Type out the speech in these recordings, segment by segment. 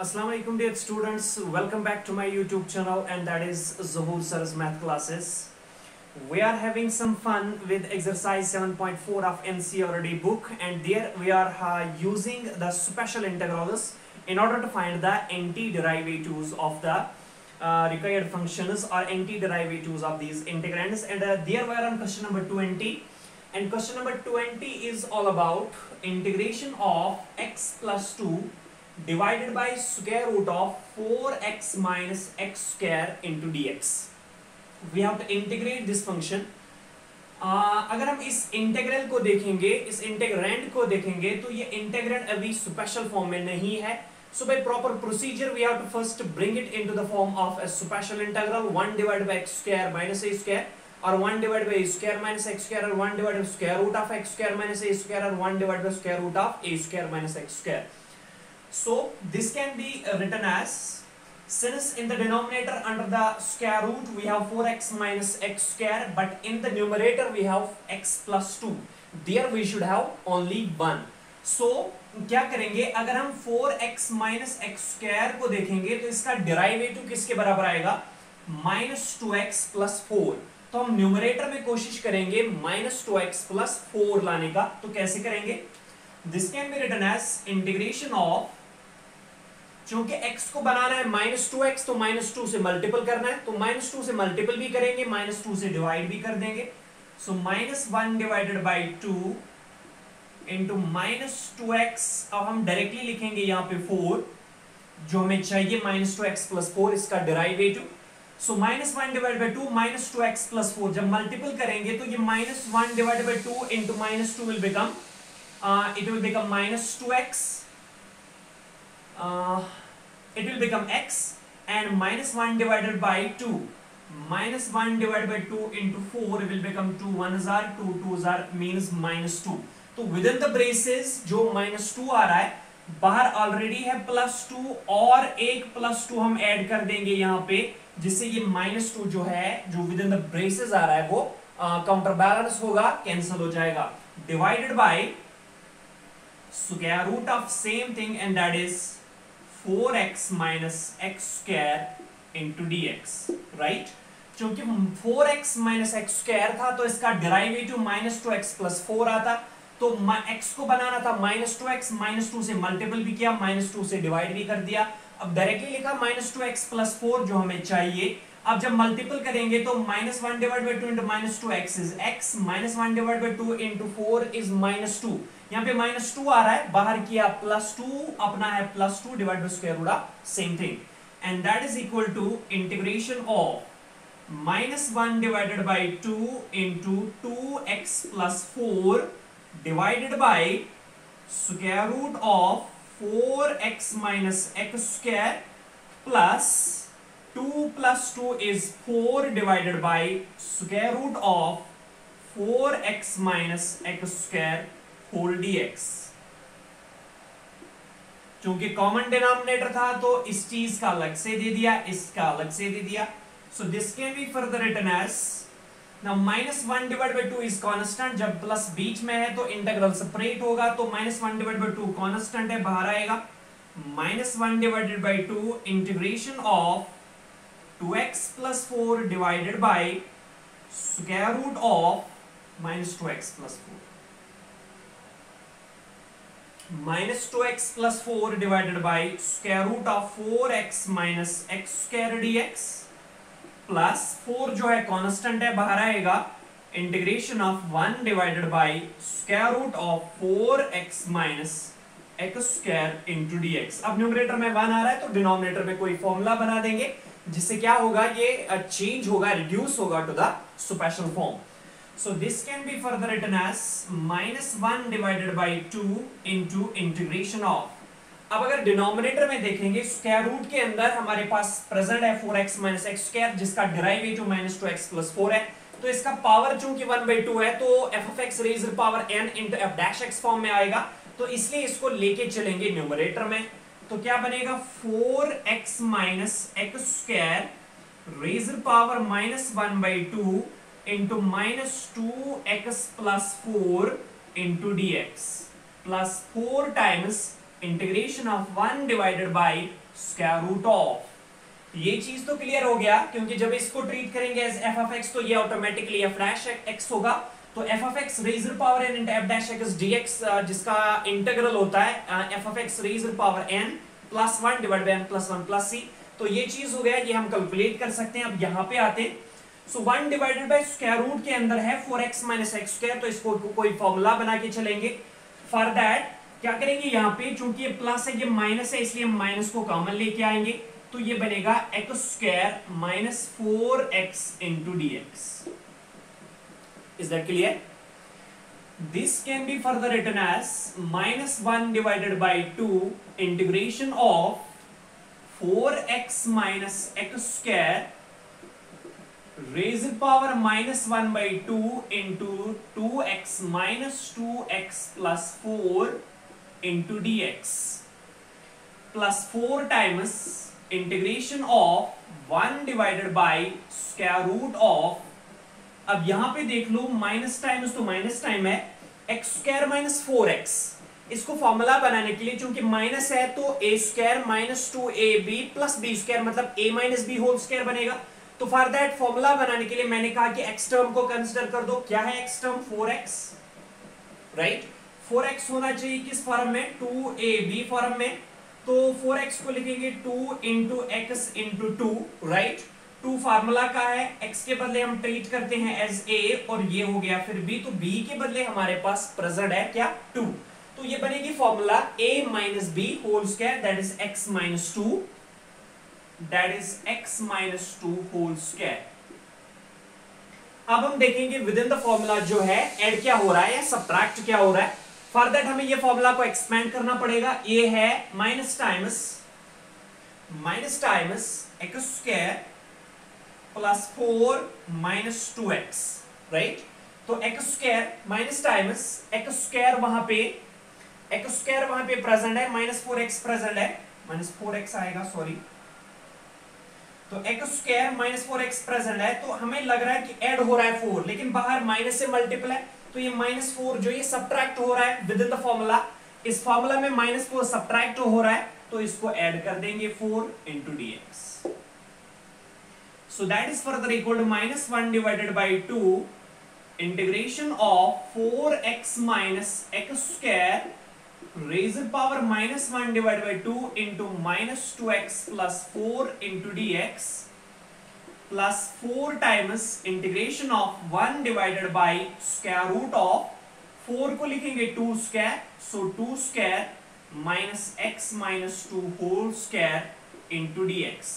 Assalamu alaikum dear students, welcome back to my YouTube channel, and that is Zuhur Sir's math classes. We are having some fun with exercise 7.4 of NCERT book, and there we are using the special integrals in order to find the anti-derivatives of the required functions or anti-derivatives of these integrands, and there we are on question number 20, and question number 20 is all about integration of x plus 2 divided by square root of 4x minus x square into dx. We have to integrate this function. अगर हम इस integral को देखेंगे, इस इंटेग्रैंड को देखेंगे, तो ये इंटेग्रैंड अभी स्पेशल फॉर्म में नहीं है. So by proper procedure we have to first bring it into the form of a special integral 1 divided by x square minus a square, or 1 divided by a square minus x square, or 1 divided by square root of x square minus a square, or 1 divided by square root of a square minus x square. So this can be written as, since in the denominator under the square root we have 4x minus x square, but in the numerator we have x plus 2, there we should have only 1. So क्या करेंगे, अगर हम 4x minus x square को देखेंगे तो इसका derivative किसके बराबर आएगा, minus 2x plus 4. तो हम न्यूमरेटर में कोशिश करेंगे minus 2x plus 4 लाने का. तो कैसे करेंगे, this can be written as integration of, चूंकि x को बनाना है -2x, तो -2 से मल्टीपल करना है, तो -2 से मल्टीपल भी करेंगे, -2 से डिवाइड भी कर देंगे. सो -1 डिवाइडेड बाई 2 इंटू -2x. अब हम डायरेक्टली लिखेंगे यहाँ पे 4, जो हमें चाहिए -2x प्लस 4, इसका derivative. So -1 divide by 2 -2x plus 4, जब मल्टीपल करेंगे तो ये -1 divide by 2 into -2 will become, it will become -2x. It will become x, and -1 divided by 2, -1 divided by 2 into 4 will become 2 1s are 2 2s are means -2. तो within the braces जो -2 आ रहा है, बाहर already है +2, और एक +2 हम ऐड कर देंगे यहाँ पे, जिससे ये -2 जो है, जो within the braces आ रहा है, वो काउंटर बैलेंस होगा, कैंसिल हो जाएगा. Divided by square root of same thing, and that is 4x minus x square into dx, right? क्योंकि 4x minus x square था, तो इसका डेरिवेटिव -2x plus 4 आता, तो x को बनाना था -2x, -2 से मल्टीपल भी किया, -2 से डिवाइड भी कर दिया. अब डायरेक्टली लिखा -2x plus 4 जो हमें चाहिए. अब जब मल्टीपल करेंगे तो -1 divided by 2 into -2x is x, -1 divided by 2 into 4 is -2. यहाँ पे -2 आ रहा है, बाहर किया +2, अपना है +2 divide by square root of same thing, and that is equal to integration of -1 divided by 2 into 2x plus 4 divided by square root of 4x minus x square plus 2 plus 2 is 4 divided by square root of 4x minus x square whole dx. चूंकि common denominator था, तो इस चीज का अलग से दे दिया, इसका अलग से दे दिया. So this can be further written as, now -1 divide by 2 is constant, जब प्लस बीच में है तो इंटीग्रल सेपरेट होगा, तो -1 डिवाइड बाय 2 कांस्टेंट है, बाहर आएगा. -1 divided by 2 integration of 2x plus 4 divided by square root of -2x plus 4. -2x plus 4 divided by square root of 4x minus x square dx plus 4 जो है constant है, बाहर आएगा, integration of 1 divided by square root of 4x minus x square into dx. अब numerator में 1 आ रहा है, तो डिनोमिनेटर में कोई फॉर्मूला बना देंगे, जिससे क्या होगा, ये चेंज होगा, रिड्यूस होगा to the special form. So this can be further written as -1 divided by 2 into integration of. अब अगर डिनोमिनेटर में देखेंगे, स्क्वायर रूट के अंदर हमारे पास प्रेजेंट है 4x minus x square, जिसका डेरिवेटिव -2x plus 4 है, तो इसका पावर चूंकि 1/2 है, तो f of x rays power n into f dash x form में आएगा, तो इसलिए इसको लेके चलेंगे न्यूमरेटर में. तो क्या बनेगा, 4x minus x square rays power -1/2 into -2x plus 4 into dx plus 4 times integration of 1 divided by square root of, ये चीज तो क्लियर हो गया, क्योंकि जब इसको ट्रीट करेंगे एज एफ ऑफ एक्स तो ये ऑटोमेटिकली एफ डैश एक्स होगा। तो f of x raised power n into f dash x d x, जिसका इंटीग्रल होता है f of x raised power n plus 1 divide by n plus 1 plus c. तो ये चीज हो गया, ये हम कैलकुलेट कर सकते हैं। अब यहाँ पे आते हैं, सो 1 डिवाइडेड बाय स्क्वायर रूट के अंदर है 4x माइनस एक्स स्क्वायर, तो इसको कोई फॉर्मूला बना के चलेंगे। फॉर दैट क्या करेंगे, यहाँ पे चूंकि ये प्लस है ये माइनस है, इसलिए हम माइनस को कॉमन लेके आएंगे, तो ये बनेगा x square minus 4x into dx. Is that clear? This can be further written as minus 1 divided by 2 integration of 4x minus x square raised power minus 1 by 2 into 2x minus 2x plus 4 into dx plus 4 times integration of 1 divided by square root of, अब यहां पे देख लो minus times तो minus time है, x square minus 4x, इसको formula बनाने के लिए चूंकि माइनस है तो a square minus 2ab plus b square मतलब a minus b whole square बनेगा। तो फॉर दैट फॉर्मूला बनाने के लिए मैंने कहा कि एक्स टर्म को कंसीडर कर दो। क्या है x term? 4x, right. 4x होना चाहिए किस फॉर्म में? 2ab फॉर्म में। तो 4x को लिखेंगे 2 into x into 2, right. 2 formula का है, x के बदले हम ट्रीट करते हैं एज a, और ये हो गया फिर b, तो b के बदले हमारे पास प्रेजेंट है क्या? 2। तो ये बनेगी formula a minus b whole square, that is x minus 2, that is x minus 2 whole square. अब हम देखेंगे विद इन द फॉर्मूला जो है ऐड क्या हो रहा है या सब्ट्रैक्ट क्या हो रहा है। फॉर दैट हमें ये फॉर्मूला को एक्सपेंड करना पड़ेगा। ये है minus times x square plus 4 minus 2x, right. तो x square minus times x square वहां पे प्रेजेंट है, माइनस 4x प्रेजेंट है, माइनस 4x आएगा, सॉरी। तो x square minus 4x present है, तो हमें लग रहा है कि ऐड हो रहा है 4, लेकिन बाहर माइनस से मल्टीपल है, तो ये माइनस 4 जो ये सब्ट्रैक्ट हो रहा है विद इन द फॉर्मूला, इस फॉर्मूला में माइनस 4 सब्ट्रैक्ट हो रहा है, तो इसको ऐड कर देंगे 4 into dx। So that is further equal to minus 1 divided by 2 integration of 4x minus x square raised power minus 1 divided by 2 into minus 2x plus 4 into dx plus 4 times integration of 1 divided by square root of 4 को लिखेंगे 2 square, so 2 square minus x minus 2 whole square into dx।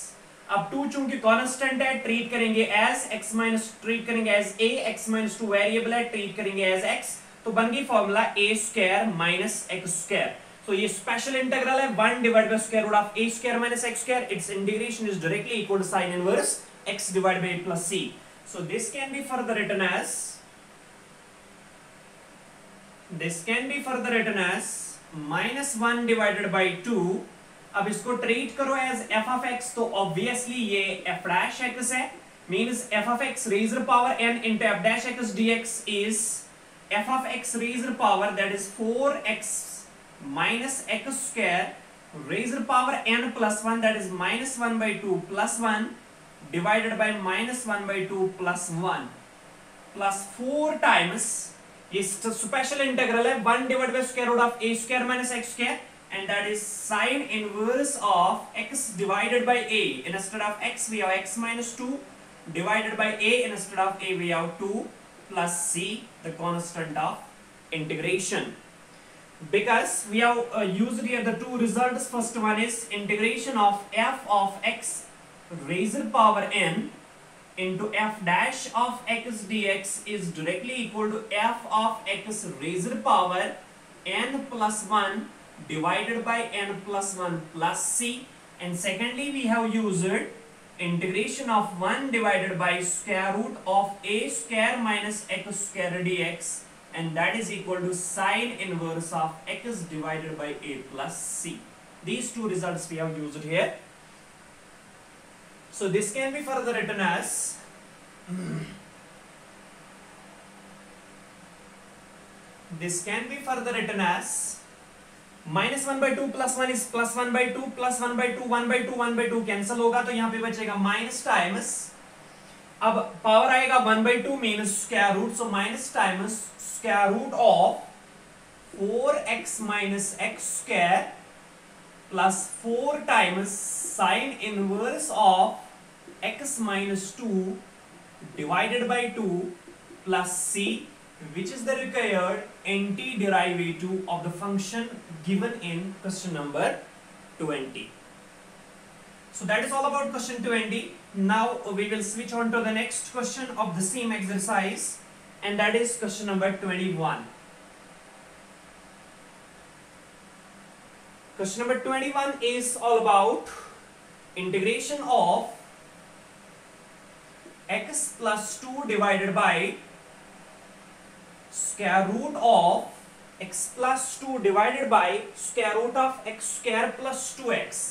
अब 2 चूंकि constant है treat करेंगे as x minus, treat करेंगे as a, x minus 2 variable है treat करेंगे as x, तो बन गई formula a square minus x square. तो ये स्पेशल इंटीग्रल है 1 divide by square root of a square minus x square, its integration is directly equal to sine inverse x divide by a plus c। So this can be further written as minus 1 divided by 2। अब इसको treat करो as f of x, तो obviously ये f dash x है, means f of x raised power n into f dash x dx is f of x raised power that is 4x minus x square raised power n plus 1 that is minus 1 by 2 plus 1 divided by minus 1 by 2 plus 1 plus 4 times, ये special integral है 1 divided by square root of a square minus x square, and that is sine inverse of x divided by a. Instead of x we have x minus 2 divided by a, instead of a we have 2 plus c, the constant of integration. Because we have used here the two results. First one is integration of f of x raised power n into f dash of x dx is directly equal to f of x raised power n plus 1 divided by n plus 1 plus c, and secondly we have used integration of 1 divided by square root of a square minus x square dx, and that is equal to sine inverse of x divided by a plus c. These two results we have used here. So this can be further written as -1/2 +1 is +1/2 +1/2 1/2 1/2 cancel होगा, तो यहां पे बचेगा minus times, अब power आएगा 1/2 means square root, so minus times square root of 4x minus x square plus 4 times sine inverse of x minus 2 divided by 2 plus c, which is the required antiderivative of the function given in question number 20. So that is all about question 20. Now we will switch on to the next question of the same exercise, and that is question number 21. Question number 21 is all about integration of x plus 2 divided by square root of x plus 2 divided by square root of x square plus 2x,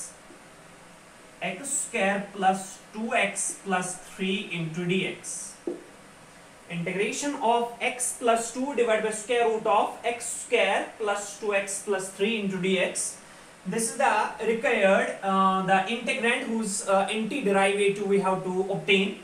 x square plus 2x plus 3 into dx. Integration of x plus 2 divided by square root of x square plus 2x plus 3 into dx. This is the required the integrand whose antiderivative we have to obtain.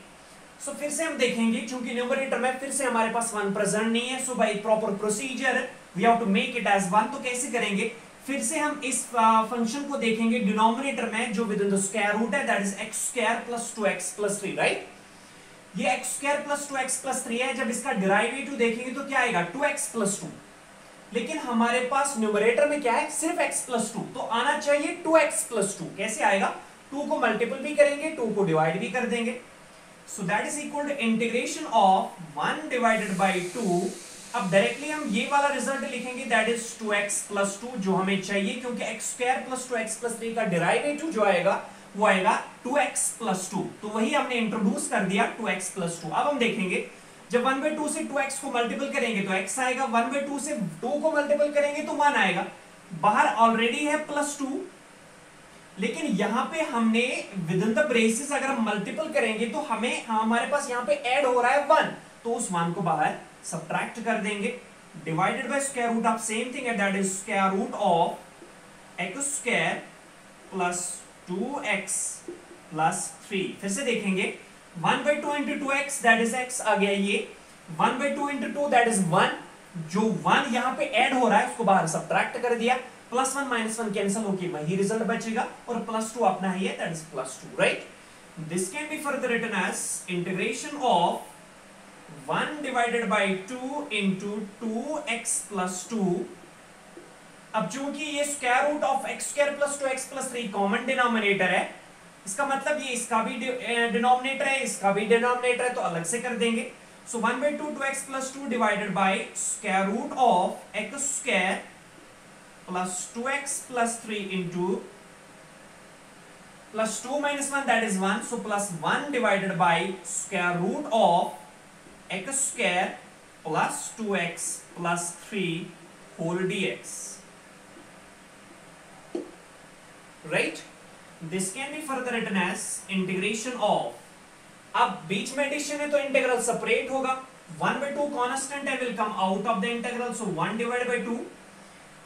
So फिर से हम देखेंगे, क्योंकि numerator में फिर से हमारे पास 1 present नहीं है, so by proper procedure we have to make it as 1. तो कैसे करेंगे, फिर से हम इस फंक्शन को देखेंगे डिनोमिनेटर में जो within the square root है, that is x square plus 2x plus 3, right. ये x square plus 2x plus 3 है. जब इसका डेरिवेटिव देखेंगे तो क्या आएगा 2x प्लस 2, लेकिन हमारे पास न्यूमरेटर में क्या है, सिर्फ x प्लस 2, तो आना चाहिए 2x प्लस 2. कैसे आएगा, 2 को मल्टीपल भी करेंगे, 2 को डिवाइड भी कर देंगे. So that is equal to integration of 1 divided by 2. अब डायरेक्टली हम ये वाला रिजल्ट लिखेंगे, that is 2x plus 2 जो हमें चाहिए, क्योंकि x square plus 2x plus 3 का डेरिवेटिव जो आएगा वो आएगा 2x plus 2. तो वही हमने इंट्रोड्यूस कर दिया 2x plus 2. अब हम देखेंगे जब 1/2 से 2x को मल्टीपल करेंगे तो x आएगा, 1/2 से 2 को मल्टीपल करेंगे तो 1 आएगा. बाहर ऑलरेडी है +2, लेकिन यहां पे हमने विद इन द ब्रेसेस अगर हम मल्टीपल करेंगे तो हमारे पास यहां पे ऐड हो रहा है 1, तो उस 1 को बाहर सब्ट्रैक्ट कर देंगे. Divided by square root of same thing, that is square root of x square plus 2x plus 3. फिर से देखेंगे 1/2 into 2x that is x आ गया, ये 1/2 into 2 दैट इज 1. जो 1 यहां पे ऐड हो रहा है उसको बाहर सब्ट्रैक्ट कर दिया, +1 -1 कैंसिल होके वही रिजल्ट बचेगा, और +2 अपना ही है, that is +2, right. This can be further written as integration of 1 divided by 2 into 2x plus 2. अब चूंकि ये square root of x square plus 2x plus 3 common denominator है, इसका मतलब ये इसका भी डिनोमिनेटर है, इसका भी डिनोमिनेटर है, तो अलग से कर देंगे. So 1/2 2x plus 2 divided by square root of x square plus 2x plus 3 into plus 2 minus 1 that is 1, so plus 1 divided by square root of x square plus 2x plus 3 whole dx, right. This can be further written as integration of, अब बीच में addition है तो integral separate होगा, 1/2 constant है, will come out of the integral, so 1 divided by 2.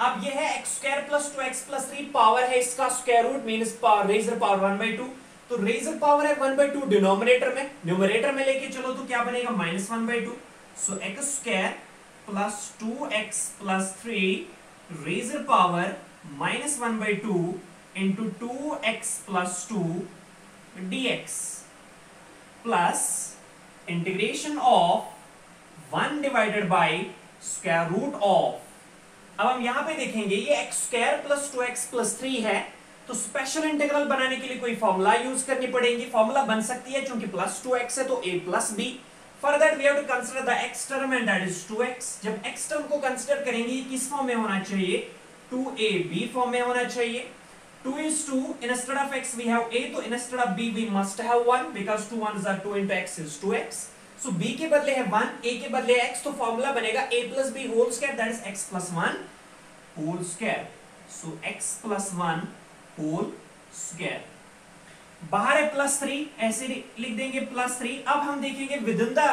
अब ये है x square plus 2x plus 3, power है इसका square root means power raised power 1/2, तो रेजर पावर है 1/2 डिनोमिनेटर में, न्यूमरेटर में लेके चलो तो क्या बनेगा -1/2. So x square plus 2x plus 3 raised power -1/2 into 2x plus 2 dx plus integration of 1 divided by square root of. अब हम यहां पे देखेंगे ये x square plus 2x plus 3 है, तो स्पेशल इंटीग्रल बनाने के लिए कोई फॉर्मूला यूज करनी पड़ेगी. फॉर्मूला बन सकती है क्योंकि प्लस 2x है तो a plus b. For that we have to consider the x term and that is 2x. जब x टर्म को कंसीडर करेंगे किस फॉर्म में होना चाहिए, 2ab फॉर्म में होना चाहिए. 2 is 2, instead of x we have a, तो instead of b we must have 1 because 2 1s are 2 into x is 2x. So b के बदले है 1, a के बदले है x, तो फॉर्मूला बनेगा a plus b whole square, that is x plus 1 whole square. So x plus 1 whole square. बाहर है +3, ऐसे लिख देंगे +3. अब हम देखेंगे विद इन द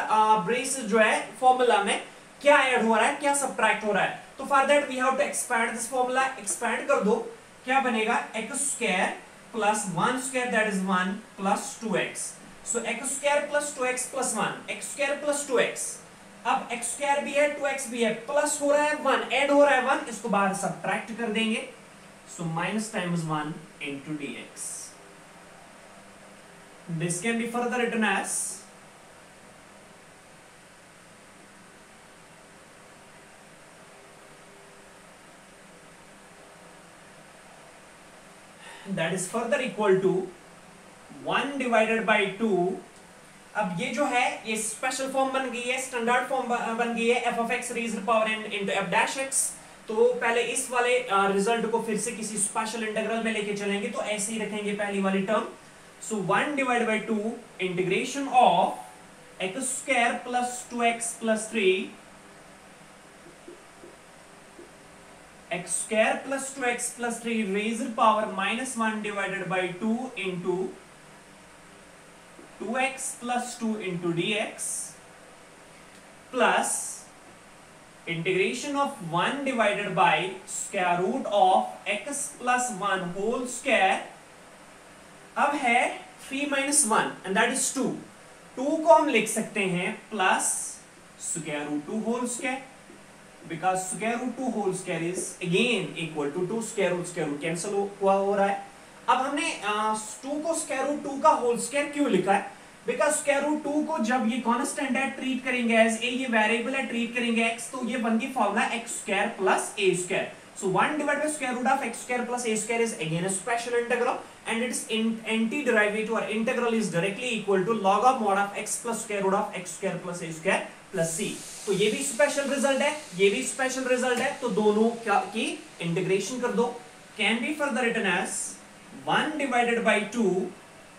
ब्रेस जो है फॉर्मूला में क्या ऐड हो रहा है, क्या सब्ट्रैक्ट हो रहा है. तो for that we have to expand this formula, expand कर दो, क्या बनेगा x square plus 1 square that is 1 plus 2x, so x square plus 2x plus 1, x square plus 2x, अब x स्क्वायर भी है 2x भी है, प्लस हो रहा है 1, ऐड हो रहा है 1, इसको बाहर सब्ट्रैक्ट कर देंगे, सो minus times 1 into dx. This can be further written as that is further equal to 1 divided by 2. अब ये जो है ये स्पेशल फॉर्म बन गई है, स्टैंडर्ड फॉर्म बन गई है f of x raised to power n into f dash x. तो पहले इस वाले रिजल्ट को फिर से किसी स्पेशल इंटीग्रल में लेके चलेंगे, तो ऐसे ही रखेंगे पहली वाली term. So 1 divided by 2 integration of x square plus 2x plus 3, x square plus 2x plus 3 raised power minus 1 divided by 2 into 2x plus 2 into dx plus integration of 1 divided by square root of x plus 1 whole square. अब है 3 minus 1 and that is 2. 2 को हम लिख सकते हैं plus square root 2 whole square, because square root 2 whole square is again equal to 2 square root cancel हुआ हो रहा है. अब हमने 2 को square root 2 का whole square क्यों लिखा है? because square root 2 को जब ये constant है ट्रीट करेंगे एज ए, ये वेरिएबल है ट्रीट करेंगे x, तो ये बन गई formula x square plus a square. So 1 divided by square root of x square plus a square is again a special integral, and its antiderivative or integral is directly equal to log of mod of x plus square root of x square plus a square plus c. तो ये भी special result है, ये भी special result है, तो दोनों की इंटीग्रेशन कर दो. Can be further written as 1 divided by 2,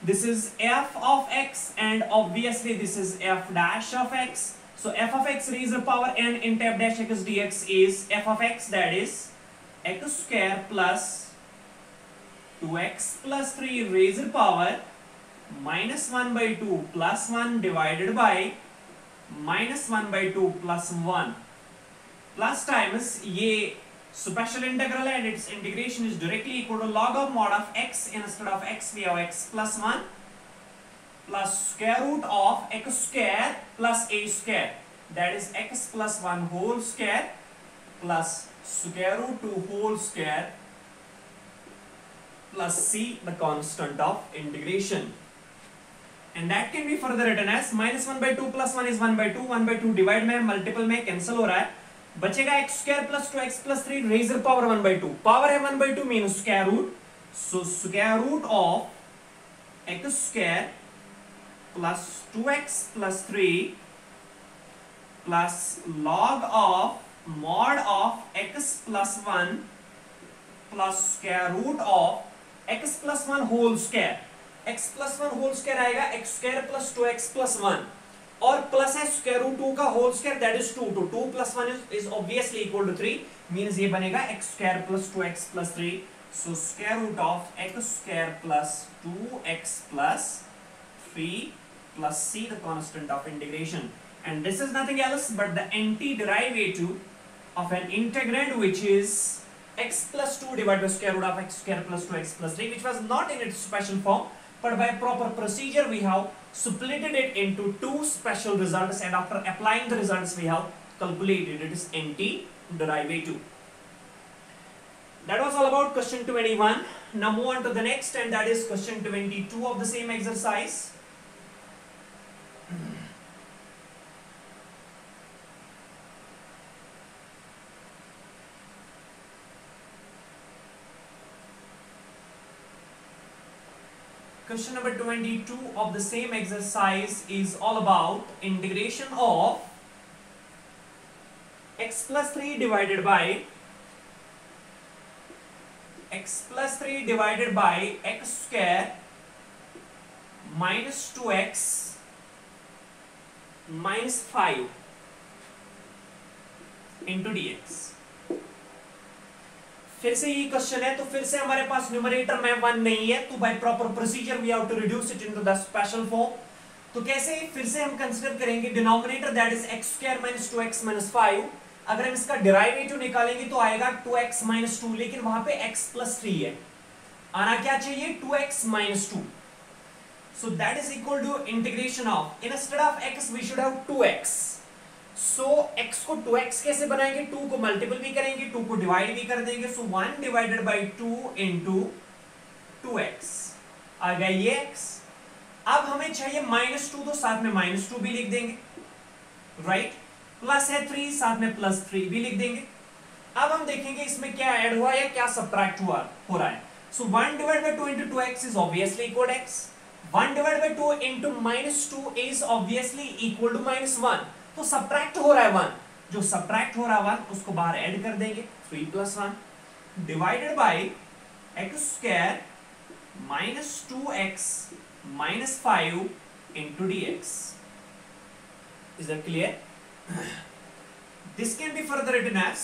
this is f of x and obviously this is f dash of x. So f of x raised to power n into f dash x dx is f of x, that is x square plus 2x plus 3 raised to power minus 1 by 2 plus 1 divided by minus 1 by 2 plus 1 plus times ये special integral and its integration is directly equal to log of mod of x. Instead of x we have x plus 1 plus square root of x square plus a square, that is x plus 1 whole square plus square root 2 whole square plus c, the constant of integration. And that can be further written as minus 1 by 2 plus 1 is 1 by 2, 1 by 2 divide में multiple में cancel हो रहा है, बचेगा x square plus 2x plus 3 raised power 1 by 2, power है 1 by 2 means square root, so square root of x square plus 2x plus 3 plus log of mod of x plus 1 plus square root of x plus 1 whole square. x plus 1 whole square आएगा x square plus 2x plus 1 और plus है square root 2 का whole square, that is 2. तो 2 plus 1 is obviously equal to 3, means ये बनेगा x square plus 2x plus 3. So square root of x square plus 2x plus 3 plus c, the constant of integration, and this is nothing else but the antiderivative of an integrand which is x plus 2 divided by square root of x square plus 2x plus 3, which was not in its special form, but by proper procedure we have splitted it into two special results, and after applying the results we have calculated its antiderivative. That was all about question 21. Now move on to the next, and that is question 22 of the same exercise. Question number 22 of the same exercise is all about integration of x plus 3 divided by x square minus 2x minus 5 into dx. फिर से ये question है, तो फिर से हमारे पास numerator में 1 नहीं है, तो by proper procedure we have to reduce it into the special form. तो कैसे, फिर से हम कंसीडर करेंगे denominator that is x square minus 2x minus 5. अगर हम इसका डेरिवेटिव निकालेंगे तो आएगा 2x माइनस 2, लेकिन वहां पे x प्लस 3 है, आना क्या चाहिए 2x minus 2. So that is equal to integration of, instead of x we should have 2x. So x को 2x कैसे बनाएंगे, 2 को मल्टीपल भी करेंगे, 2 को डिवाइड भी कर देंगे. So 1 divided by 2 into 2x आ गया ये x. अब हमें चाहिए माइनस 2, तो साथ में माइनस 2 भी लिख देंगे, राइट. प्लस है 3, साथ में प्लस 3 भी लिख देंगे. अब हम देखेंगे इसमें क्या ऐड हुआ या क्या सब्ट्रैक्ट हो रहा है. So 1 divided by 2 into 2x is obviously equal to x. 1 divided by 2 into minus 2 is obviously equal to minus 1. तो सब्ट्रैक्ट हो रहा है 1, जो सब्ट्रैक्ट हो रहा है 1 उसको बाहर ऐड कर देंगे, 3 plus 1 divided by x square minus 2x minus 5 into dx. Is that clear? This can be further written as,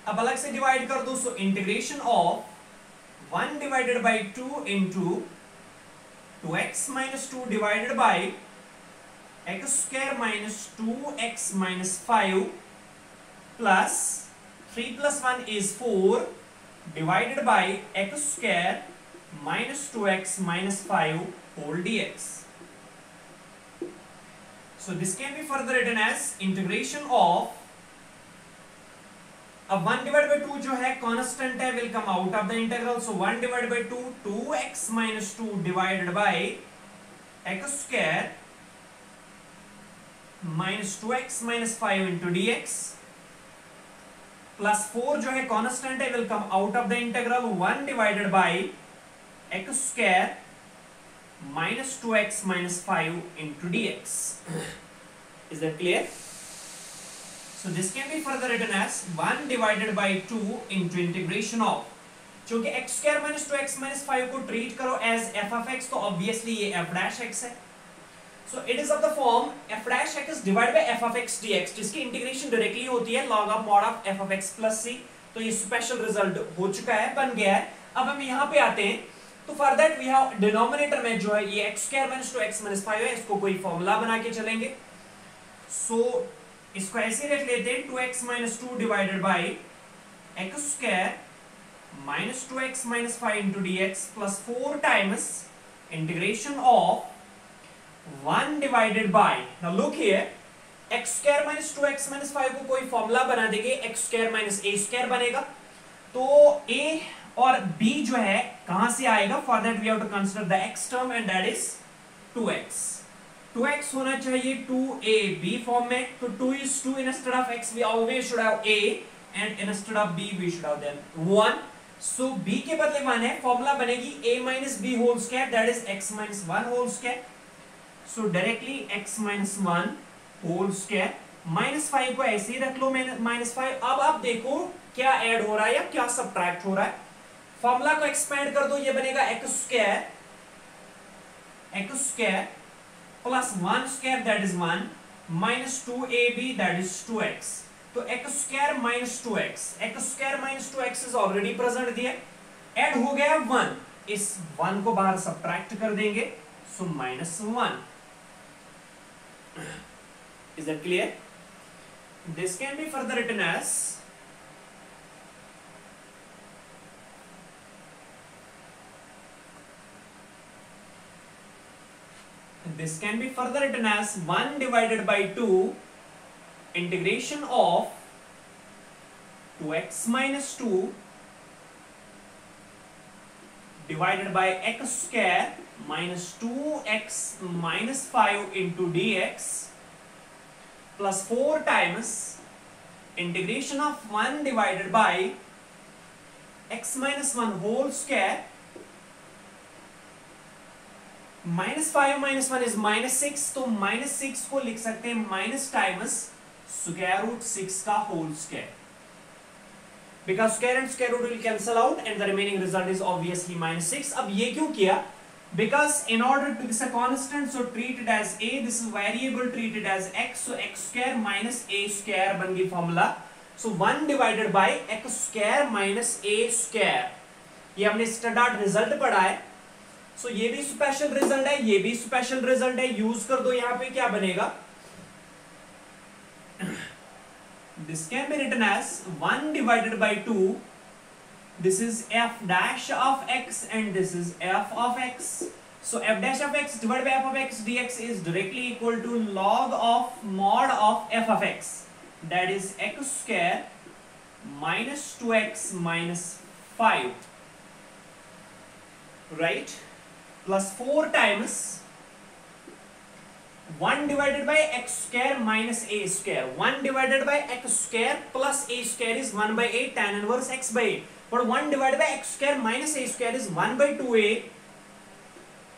अब अलग से डिवाइड कर दो. So integration of 1 divided by 2 into 2x minus 2 divided by x square minus 2x minus 5 plus 3 plus 1 is 4 divided by x square minus 2x minus 5 whole dx. So this can be further written as integration of, अब 1 divided by 2 जो है constant है, will come out of the integral. So 1 divided by 2, 2x minus 2 divided by x square minus 2x minus 5 into dx plus 4 जो है constant है, will come out of the integral. 1 divided by x square minus 2x minus 5 into dx. Is that clear? So this can be further written as 1 divided by 2 into integration of, क्योंकि x square minus 2x minus 5 को treat करो as f of x, तो obviously ये f dash x है. So it is of the form f dash x divided by f of x dx, जिसकी integration directly होती है log of mod of f of x plus c. तो ये special result हो चुका है, बन गया है. अब हम यहाँ पे आते हैं, तो for that we have denominator में जो है ये x square minus 2x minus 5 है, इसको कोई फॉर्मूला बना के चलेंगे. सो इसको ऐसे रख लेते हैं, 2x minus 2 divided by x square minus 2x minus 5 into dx plus 4 times integration of 1 divided by, now look here, x square minus 2x minus 5 को कोई फॉर्मूला बना देंगे, x square minus a square बनेगा. तो a और b जो है कहां से आएगा, for that we have to consider the x term and that is 2x. 2x होना चाहिए 2ab फॉर्म में, तो 2 is 2, instead of x we always should have a and instead of b we should have then 1. so b के बदले 1 है, formula बनेगी a minus b whole square, that is x minus 1 whole square. so directly x minus 1 whole square, minus 5 को ऐसे ही रख लो minus 5. अब आप देखो क्या ऐड हो रहा है या क्या सब्ट्रैक्ट हो रहा है. फॉर्मूला को एक्सपेंड कर दो, ये बनेगा x square plus 1 square that is 1 minus 2ab that is 2x. तो x square minus 2x, x square minus 2x is already present there, add हो गया 1, इस 1 को बाहर सब्ट्रैक्ट कर देंगे, so minus 1. Is that clear? This can be further written as this can be further written as 1 divided by 2 integration of 2x minus 2 divided by x square minus 2x minus 5 into dx plus 4 times integration of 1 divided by x minus 1 whole square minus 5 minus 1 is minus 6, तो minus 6 को लिख सकते हैं minus times square root 6 का whole square, because square and square root will cancel out and the remaining result is obviously minus 6. अब ये क्यों किया, because in order to, this is a constant, so treat it as a, this is variable, treat it as x, so x square minus a square बन गई formula. so 1 divided by x square minus a square, ये हमने standard result पढ़ा है. सो ये भी special result है, ये भी स्पेशल रिजल्ट है, यूज कर दो. यहां पे क्या बनेगा, This can be written as 1 divided by 2. This is f dash of x and this is f of x. So f dash of x divided by f of x dx is directly equal to log of mod of f of x. That is x square minus 2x minus 5. Right? Plus 4 times 1 divided by x square minus a square. 1 divided by x square plus a square is 1 by 8 tan inverse x by 8. But 1 divided by x square minus a square is 1 by 2a.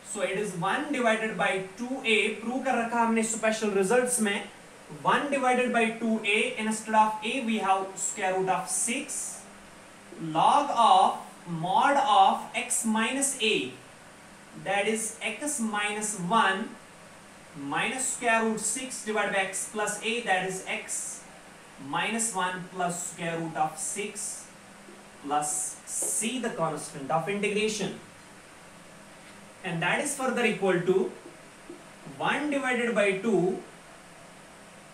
So it is 1 divided by 2a. Prove कर रखा हमने special results में. 1 divided by 2a, instead of a we have square root of 6 log of mod of x minus a, that is x minus 1 minus square root 6 divided by x plus a, that is x minus 1 plus square root of 6 plus c, the constant of integration, and that is further equal to 1 divided by 2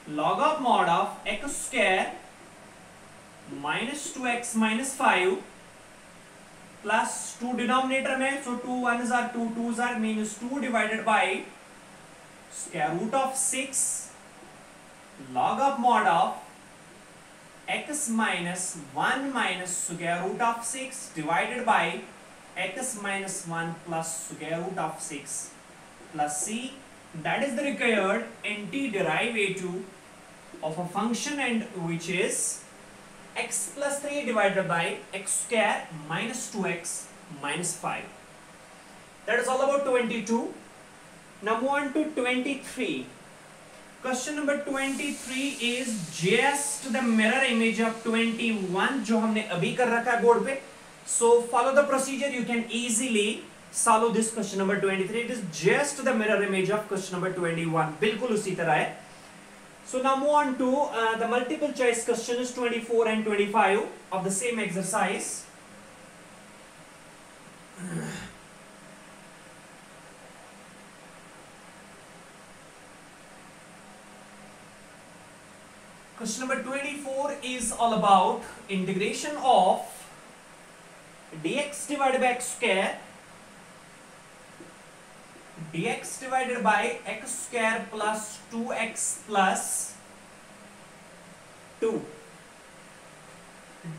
log of mod of x square minus 2x minus 5 plus 2 denominator में, so 2 1s are 2 2s are means 2 divided by square root of 6 log of mod of x minus 1 minus square root of 6 divided by x minus 1 plus square root of 6 plus c. That is the required antiderivative of a function, and which is x plus 3 divided by x square minus 2x minus 5. That is all about 22. Now move on to 23. Question number 23 is just the mirror image of 21 जो हमने अभी कर रखा है board पे. So follow the procedure. You can easily solve this question number 23. It is just the mirror image of question number 21. बिल्कुल उसी तरह है. So now move on to the multiple choice questions 24 and 25 of the same exercise. Question number 24 is all about integration of dx divided by x square dx divided by x square plus 2x plus 2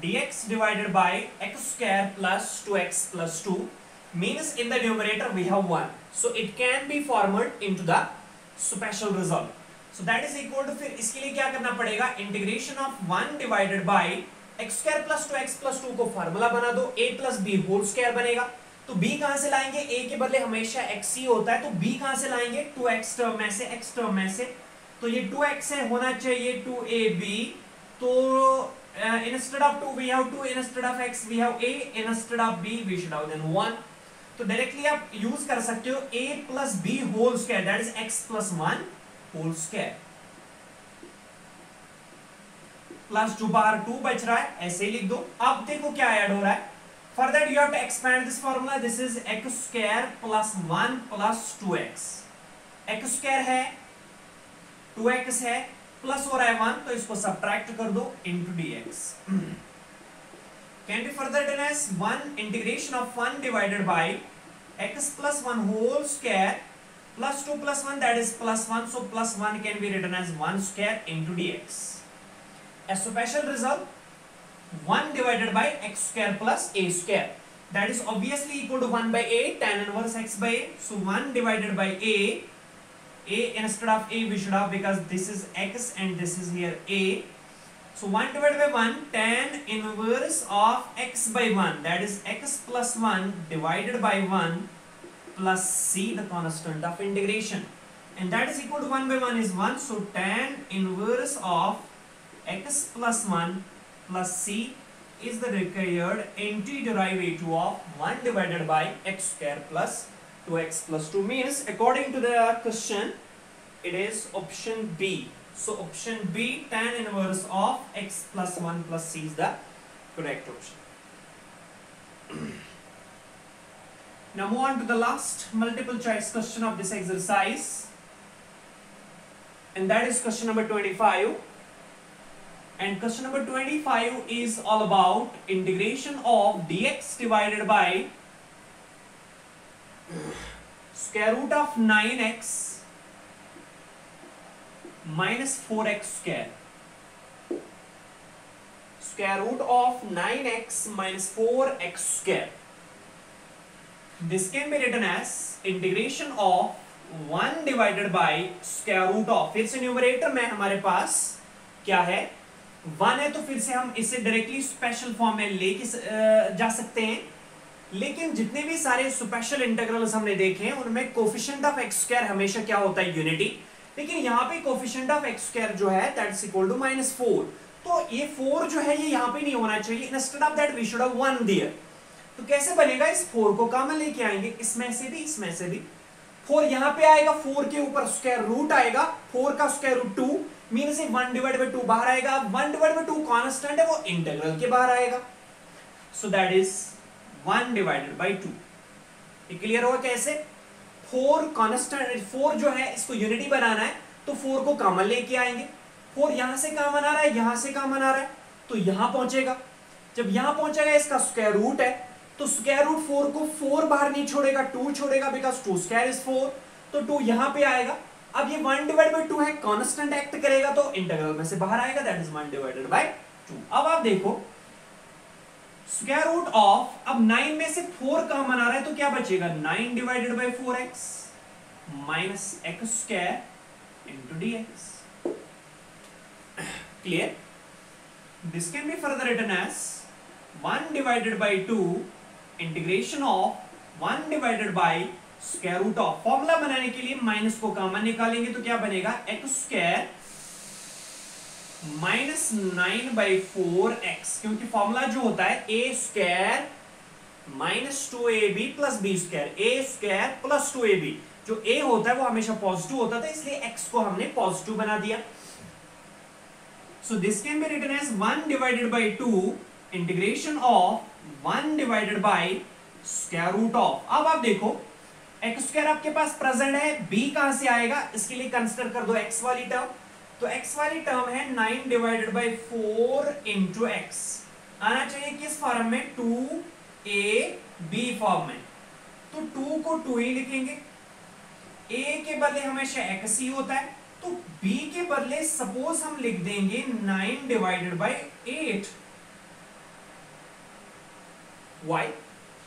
dx divided by x square plus 2x plus 2 means in the numerator we have 1, so it can be formed into the special result. So that is equal to, फिर इसके लिए क्या करना पड़ेगा, integration of 1 divided by x square plus 2x plus 2 को formula बना दो, a plus b whole square बनेगा. तो b कहां से लाएंगे, a के बदले हमेशा x ही होता है, तो b कहां से लाएंगे, 2x टर्म में से, x टर्म में से. तो ये 2x है, होना चाहिए 2ab. तो instead of 2 we have 2, instead of x we have a, instead of b we should have then 1. तो डायरेक्टली आप यूज कर सकते हो a plus b whole square, that is x plus 1 whole square, plus 2 बाहर 2 बच रहा है, ऐसे ही लिख दो. अब देखो क्या ऐड हो रहा है. For that you have to expand this formula. This is x square plus 1 plus 2x. x square है, 2x है, प्लस हो रहा है 1, तो इसको सब्ट्रैक्ट कर दो into dx. Can be further done as 1 integration of 1 divided by x plus 1 whole square plus 2 plus 1, that is plus 1, so plus 1 can be written as 1 square into dx. A special result, 1 divided by x square plus a square, that is obviously equal to 1 by a tan inverse x by a. So 1 divided by a instead of a we should have, because this is x and this is here a. So 1 divided by 1 tan inverse of x by 1, that is x plus 1 divided by 1 plus c, the constant of integration, and that is equal to 1 by 1 is 1, so tan inverse of x plus 1 plus c is the required antiderivative of 1 divided by x square plus 2x plus 2, means according to the question it is option B. So option B, tan inverse of x plus 1 plus c is the correct option. Now move on to the last multiple choice question of this exercise, and that is question number 25, And question number 25 is all about integration of dx divided by square root of 9x minus 4x square. Square root of 9x minus 4x square. This can be written as integration of 1 divided by square root of, फिर से numerator में हमारे पास क्या है 1 है, तो फिर से हम इसे डायरेक्टली स्पेशल फॉर्म में लेके जा सकते हैं, लेकिन जितने भी सारे स्पेशल इंटीग्रल्स हमने देखे हैं उनमें कोफिशिएंट ऑफ एक्स स्क्वायर हमेशा क्या होता है यूनिटी, लेकिन यहाँ पे कोफिशिएंट ऑफ एक्स स्क्वायर जो है दैट इज इक्वल टू -4, तो ये 4 जो है ये यहाँ पे नहीं होना चाहिए, instead of that we should have 1 there. तो कैसे बनेगा, इस 4 को कॉमन लेके आएंगे, इसमें से भी 4 यहाँ पे आएगा, 4 के ऊपर स्क्वायर रूट आएगा, 4 का स्क्वायर रूट 2 मीन से 1 डिवाइड बाय 2 बाहर आएगा, 1 डिवाइड बाय 2 कांस्टेंट है वो इंटीग्रल के बाहर आएगा, so that is 1 divided by 2। ये क्लियर होगा कैसे, 4 कांस्टेंट, 4 जो है इसको यूनिटी बनाना है तो 4 को कॉमन लेके आएंगे, 4 यहां से कॉमन आ रहा है, यहां से कॉमन आ रहा है, तो यहां पहुंचेगा, जब यहां पहुंचेगा इसका स्क्वायर रूट है, तो स्क्वायर रूट 4 को 4 बाहर नहीं छोड़ेगा, 2 छोड़ेगा, बिकॉज 2 स्क्वायर इज 4, तो 2 यहां पे आएगा। अब ये 1 डिवाइड बाय 2 है, कांस्टेंट एक्ट करेगा तो इंटीग्रल में से बाहर आएगा, दैट इज 1 डिवाइडेड बाय 2। अब आप देखो स्क्वायर रूट ऑफ, अब 9 में से 4 कॉमन आ रहा है तो क्या बचेगा, 9 divided by 4x minus x square into dx। Clear, this can be further written as 1 divided by 2 integration of 1 divided by square root of, formula बनाने के लिए माइनस को कॉमन निकालेंगे तो क्या बनेगा, x स्क्वायर माइनस 9/4x, क्योंकि formula जो होता है a square minus 2ab plus b square, a square plus 2ab, जो a होता है वो हमेशा पॉजिटिव होता था, इसलिए x को हमने पॉजिटिव बना दिया। So this can be written as 1 divided by 2 integration of 1 divided by square root of. अब आप देखो एक्स स्क्वायर आपके पास प्रेजेंट है, b कहां से आएगा, इसके लिए कंसीडर कर दो x वाली टर्म, तो x वाली टर्म है 9 डिवाइडेड बाय 4 इंटू एक्स, आना चाहिए किस फॉर्म में, 2ab फॉर्म में, तो 2 को 2 ही लिखेंगे, a के बदले हमेशा x ही होता है, तो b के बदले सपोज हम लिख देंगे 9 divided by 8। Why?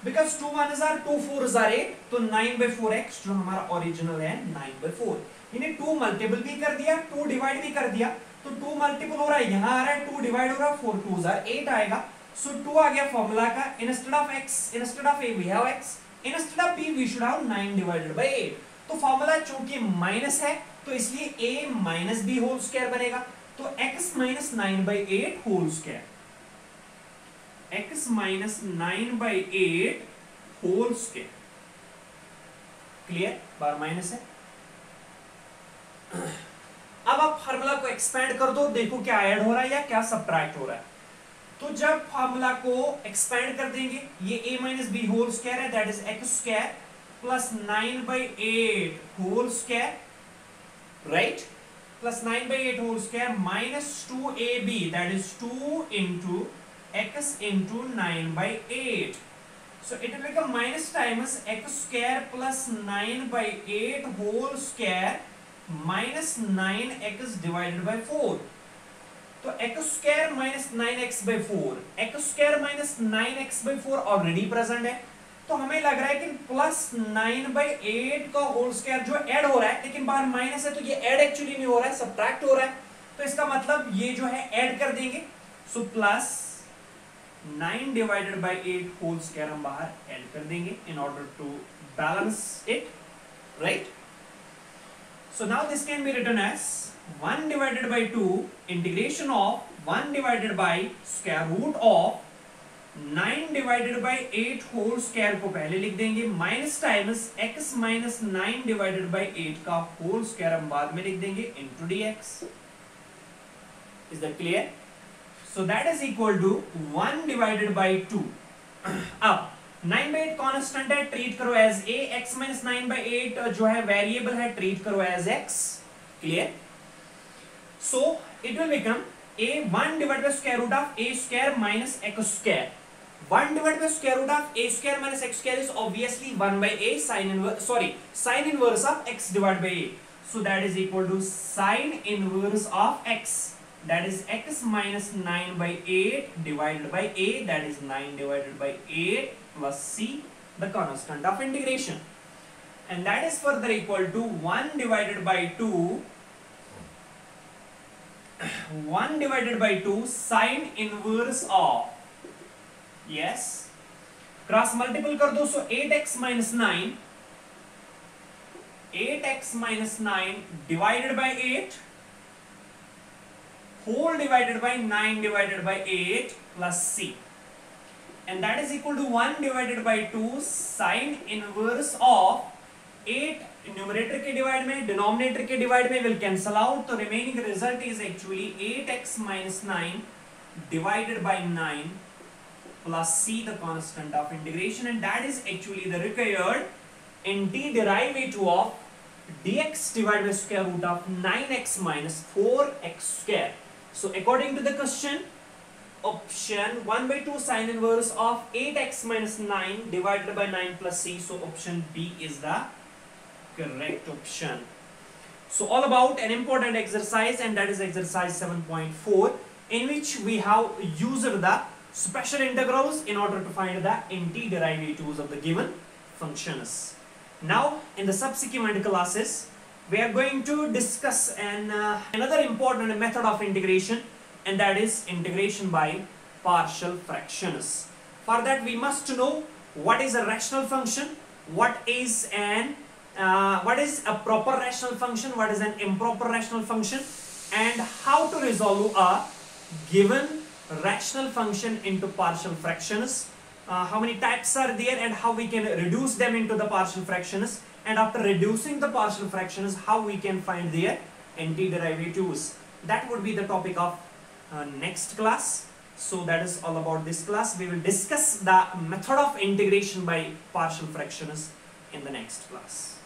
Because 2 1s are 2 4s are 8, तो 9/4x जो हमारा ओरिजिनल है 9/4, यानी 2 मल्टीपल भी कर दिया, 2 डिवाइड भी कर दिया, तो 2 मल्टीपल हो रहा है, यहां आ रहा है 2 डिवाइड हो रहा है, 4 2s are 8 आएगा, सो 2 आ गया फॉर्मूला का, instead of x, instead of a we have x, instead of b we should have 9 divided by 8, तो फॉर्मूला चूंकि माइनस है तो इसलिए a minus b whole square बनेगा, तो x minus 9/8 whole square, x minus 9/8 whole square. Clear, बार माइनस है। अब आप फार्मूला को एक्सपेंड कर दो, देखो क्या ऐड हो रहा है या क्या सब्ट्रैक्ट हो रहा है, तो जब फार्मूला को एक्सपेंड कर देंगे, ये a minus b whole square है, that is x square plus 9/8 whole square, right, plus 9/8 whole square minus 2ab, that is 2 into x into 9/8, so it will become minus times x square plus 9/8 whole square minus 9x divided by 4, तो x square minus 9x/4, x square minus 9x/4 already present है, तो हमें लग रहा है कि plus 9/8 का whole square जो ऐड हो रहा है, लेकिन बाहर माइनस है तो ये ऐड एक्चुअली नहीं हो रहा है, सब्ट्रैक्ट हो रहा है, तो इसका मतलब ये जो है ऐड कर देंगे, सो plus 9 divided by 8 whole square हम बाहर ऐड कर देंगे in order to balance it, right. So now this can be written as 1 divided by 2 integration of 1 divided by square root of 9 divided by 8 whole square को पहले लिख देंगे, minus times x minus 9 divided by 8 का whole square हम बाद में लिख देंगे into dx। Is that clear? So that is equal to 1 divided by 2. अब 9/8 कांस्टेंट है, ट्रीट करो एज a, x minus 9/8 जो है वेरिएबल है, ट्रीट करो as x। Clear? So it will become 1 divided by square root of a square minus x square. 1 divided by square root of a square minus x square is obviously 1 by a sine inverse of x divided by a. So that is equal to sine inverse of x. That is x minus 9 by 8 divided by a. That is 9 divided by 8 plus c, the constant of integration. And that is further equal to 1 divided by 2 1 divided by 2 sine inverse of, yes, cross multiple कर दो, सो 8x minus 9 divided by 8 whole divided by 9 divided by 8 plus c, and that is equal to 1 divided by 2 sine inverse of 8 numerator के divide में, denominator के divide में will cancel out, तो remaining result is actually 8x minus 9 divided by 9 plus c, the constant of integration, and that is actually the required antiderivative of dx divided by square root of 9x minus 4x square. So according to the question, option 1 by 2 sine inverse of 8x minus 9 divided by 9 plus c, so option B is the correct option. So all about an important exercise, and that is exercise 7.4, in which we have used the special integrals in order to find the antiderivatives of the given functions. Now in the subsequent classes we are going to discuss another important method of integration, and that is integration by partial fractions. For that we must know what is a rational function, what is a proper rational function, what is an improper rational function, and how to resolve a given rational function into partial fractions, how many types are there and how we can reduce them into the partial fractions, and after reducing the partial fractions how we can find their antiderivatives. That would be the topic of next class. So that is all about this class. We will discuss the method of integration by partial fractions in the next class.